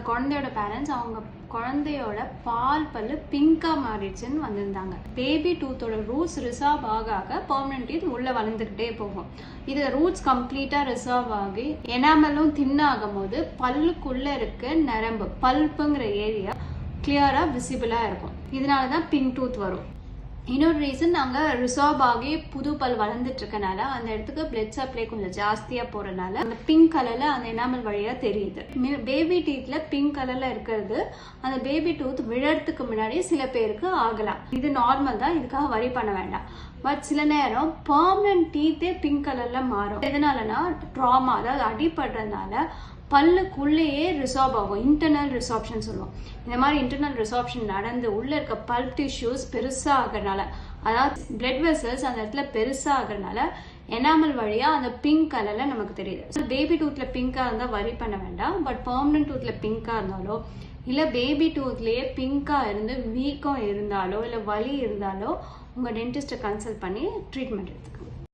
குழந்தையோட பேரண்ட்ஸ் அவங்க குழந்தையோட பால் பல்லு பிங்கா மாறிடுச்சுன்னு வந்திருந்தாங்க. பேபி டூத்தோட ரூட்ஸ் ரிசார்வ் ஆக பெர்மனன்ட் டீத் உள்ள வளர்ந்துக்கிட்டே போகும். இது ரூட்ஸ் கம்ப்ளீட்டா ரிசார்வ் ஆகி எனாமலும் தின்னாகும் போது பல்லுக்குள்ள இருக்க நரம்பு பல்ப்புங்கிற ஏரியா கிளியரா விசிபிளா இருக்கும். இதனாலதான் பிங்க் டூத் வரும். இன்னொரு ரீசன் நாங்கள் ரிசார்வ் ஆகி புது பல் வளர்ந்துட்டு இருக்கனால அந்த இடத்துக்கு பிளட் சப்ளை கொஞ்சம் ஜாஸ்தியா போறதுனால அந்த பிங்க் கலர்ல அந்த எனாமல் வழியா தெரியுது. பேபி டீத்ல பிங்க் கலர்ல இருக்கிறது அந்த பேபி டூத் விழறதுக்கு முன்னாடி சில பேருக்கு ஆகலாம். இது நார்மல் தான், இதுக்காக வரி பண்ண வேண்டாம். பட் சில நேரம் பெர்மனன்ட் டீத்தே பிங்க் கலர்ல மாறும். எதனாலனா ட்ராமா, அதாவது அடிபடுறதுனால பல்லுக்குள்ளேயே ரிசார்வ் ஆகும். இன்டர்னல் ரிசார்ப்ஷன் சொல்லுவோம். இந்த மாதிரி இன்டர்னல் ரிசார்ப்ஷன் நடந்து உள்ள இருக்க பல்ப் டிஷ்யூஸ் பெருசா ஆகிறதுனால, அதாவது பிளட் வெசல்ஸ் அந்த இடத்துல பெருசா ஆகிறதுனால எனாமல் வழியா அந்த பிங்க் கலர்ல நமக்கு தெரியுது. பேபி டூத்ல பிங்கா இருந்தா வரி பண்ண வேண்டாம். பட் பெர்மனன்ட் டூத்ல பிங்கா இருந்தாலோ இல்ல பேபி டூத்லயே பிங்கா இருந்து வீக்கம் இருந்தாலோ இல்ல வலி இருந்தாலோ உங்க டென்டிஸ்ட கன்சல்ட் பண்ணி ட்ரீட்மெண்ட் எடுத்துக்கணும்.